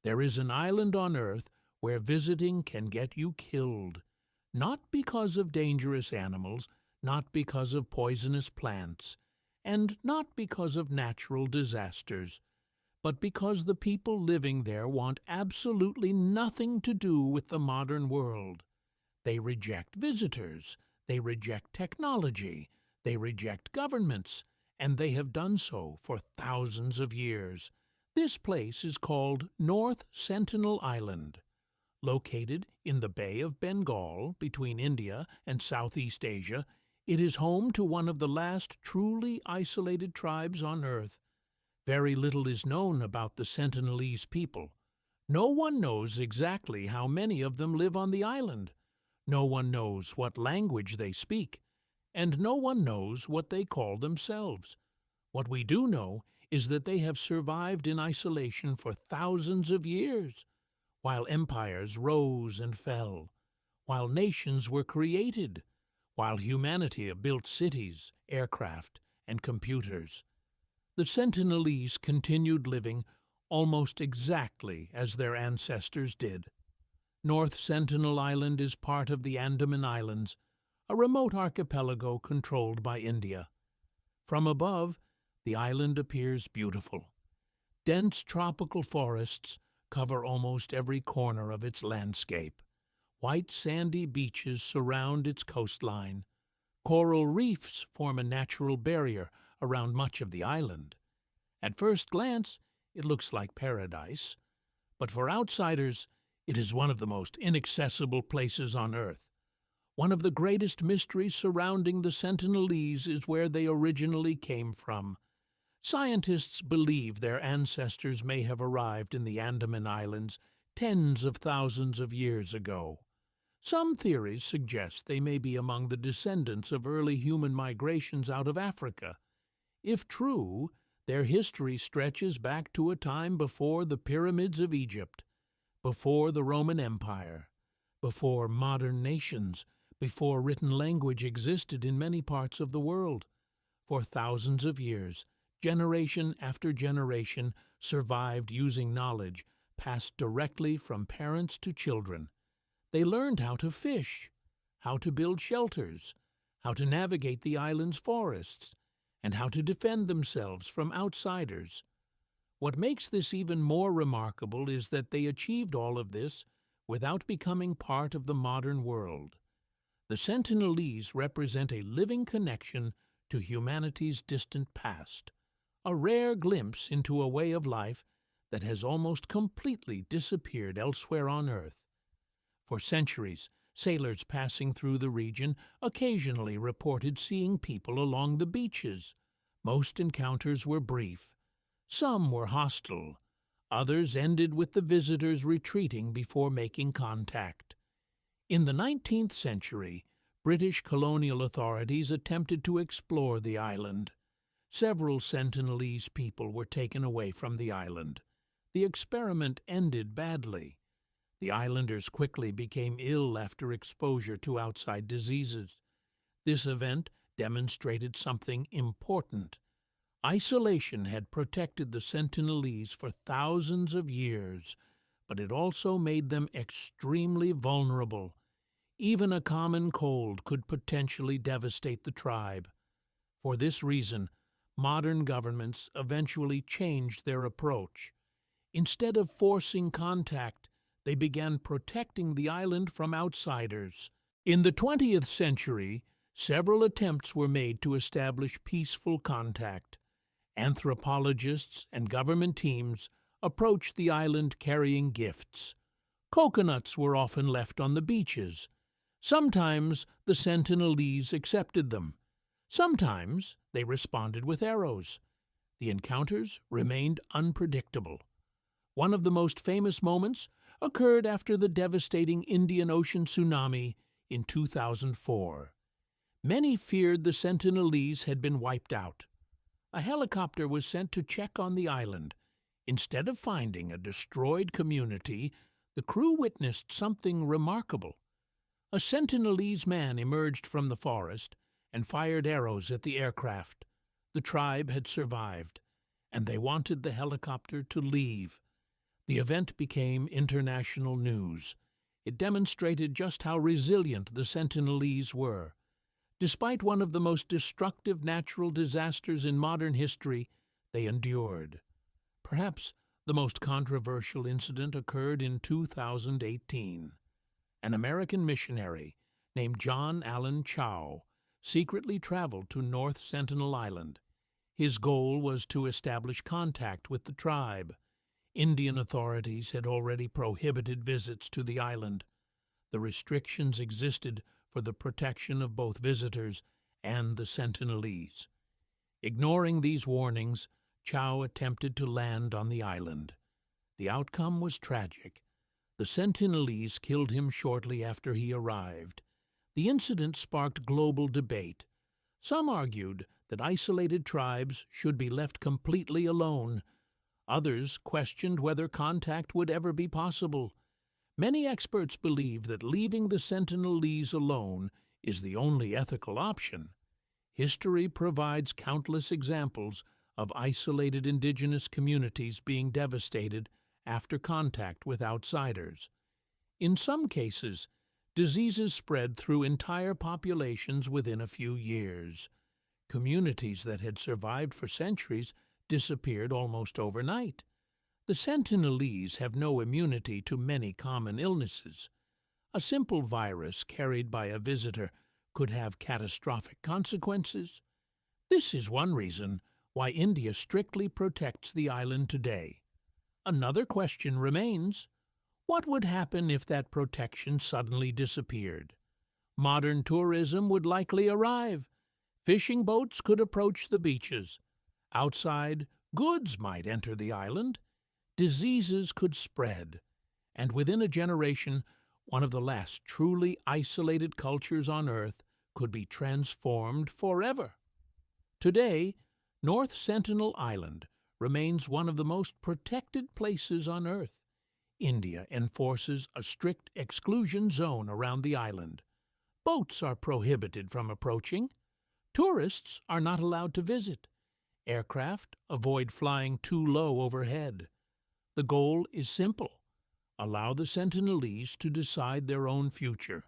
There is an island on Earth where visiting can get you killed, not because of dangerous animals, not because of poisonous plants, and not because of natural disasters, but because the people living there want absolutely nothing to do with the modern world. They reject visitors, they reject technology, they reject governments, and they have done so for thousands of years. This place is called North Sentinel Island. Located in the Bay of Bengal between India and Southeast Asia, it is home to one of the last truly isolated tribes on Earth. Very little is known about the Sentinelese people. No one knows exactly how many of them live on the island. No one knows what language they speak, and no one knows what they call themselves. What we do know is that they have survived in isolation for thousands of years, while empires rose and fell, while nations were created, while humanity built cities, aircraft, and computers. The Sentinelese continued living almost exactly as their ancestors did. North Sentinel Island is part of the Andaman Islands, a remote archipelago controlled by India. From above, the island appears beautiful. Dense tropical forests cover almost every corner of its landscape. White sandy beaches surround its coastline. Coral reefs form a natural barrier around much of the island. At first glance, it looks like paradise, but for outsiders, it is one of the most inaccessible places on Earth. One of the greatest mysteries surrounding the Sentinelese is where they originally came from. Scientists believe their ancestors may have arrived in the Andaman Islands tens of thousands of years ago. Some theories suggest they may be among the descendants of early human migrations out of Africa. If true, their history stretches back to a time before the pyramids of Egypt, before the Roman Empire, before modern nations, before written language existed in many parts of the world. For thousands of years, generation after generation survived using knowledge passed directly from parents to children. They learned how to fish, how to build shelters, how to navigate the island's forests, and how to defend themselves from outsiders. What makes this even more remarkable is that they achieved all of this without becoming part of the modern world. The Sentinelese represent a living connection to humanity's distant past, a rare glimpse into a way of life that has almost completely disappeared elsewhere on Earth. For centuries, sailors passing through the region occasionally reported seeing people along the beaches. Most encounters were brief. Some were hostile. Others ended with the visitors retreating before making contact. In the 19th century, British colonial authorities attempted to explore the island. Several Sentinelese people were taken away from the island. The experiment ended badly. The islanders quickly became ill after exposure to outside diseases. This event demonstrated something important. Isolation had protected the Sentinelese for thousands of years, but it also made them extremely vulnerable. Even a common cold could potentially devastate the tribe. For this reason, modern governments eventually changed their approach. Instead of forcing contact, they began protecting the island from outsiders. In the 20th century, several attempts were made to establish peaceful contact. Anthropologists and government teams approached the island carrying gifts. Coconuts were often left on the beaches. Sometimes the Sentinelese accepted them. Sometimes they responded with arrows. The encounters remained unpredictable. One of the most famous moments occurred after the devastating Indian Ocean tsunami in 2004. Many feared the Sentinelese had been wiped out. A helicopter was sent to check on the island. Instead of finding a destroyed community, the crew witnessed something remarkable. A Sentinelese man emerged from the forest and fired arrows at the aircraft. The tribe had survived, and they wanted the helicopter to leave. The event became international news. It demonstrated just how resilient the Sentinelese were. Despite one of the most destructive natural disasters in modern history, they endured. Perhaps the most controversial incident occurred in 2018. An American missionary named John Allen Chow secretly traveled to North Sentinel Island. His goal was to establish contact with the tribe. Indian authorities had already prohibited visits to the island. The restrictions existed for the protection of both visitors and the Sentinelese. Ignoring these warnings, Chow attempted to land on the island. The outcome was tragic. The Sentinelese killed him shortly after he arrived. The incident sparked global debate. Some argued that isolated tribes should be left completely alone. Others questioned whether contact would ever be possible. Many experts believe that leaving the Sentinelese alone is the only ethical option. History provides countless examples of isolated indigenous communities being devastated after contact with outsiders. In some cases, diseases spread through entire populations within a few years. Communities that had survived for centuries disappeared almost overnight. The Sentinelese have no immunity to many common illnesses. A simple virus carried by a visitor could have catastrophic consequences. This is one reason why India strictly protects the island today. Another question remains: what would happen if that protection suddenly disappeared? Modern tourism would likely arrive. Fishing boats could approach the beaches. Outside, goods might enter the island. Diseases could spread. And within a generation, one of the last truly isolated cultures on Earth could be transformed forever. Today, North Sentinel Island remains one of the most protected places on Earth. India enforces a strict exclusion zone around the island. Boats are prohibited from approaching. Tourists are not allowed to visit. Aircraft avoid flying too low overhead. The goal is simple: allow the Sentinelese to decide their own future.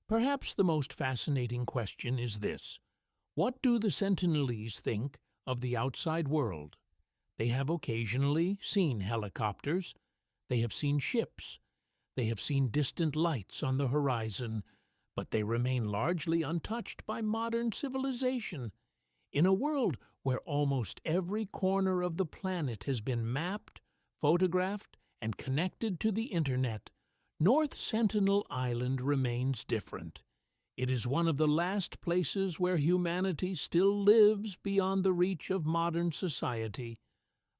Perhaps the most fascinating question is this: what do the Sentinelese think of the outside world? They have occasionally seen helicopters. They have seen ships. They have seen distant lights on the horizon, but they remain largely untouched by modern civilization. In a world where almost every corner of the planet has been mapped, photographed, and connected to the Internet, North Sentinel Island remains different. It is one of the last places where humanity still lives beyond the reach of modern society,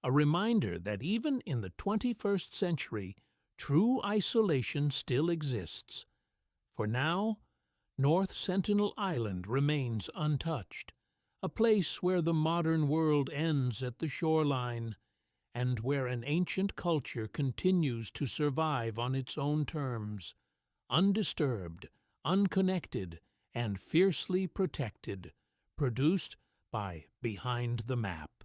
a reminder that even in the 21st century, true isolation still exists. For now, North Sentinel Island remains untouched, a place where the modern world ends at the shoreline, and where an ancient culture continues to survive on its own terms, undisturbed, unconnected, and fiercely protected, produced by Behind the Map.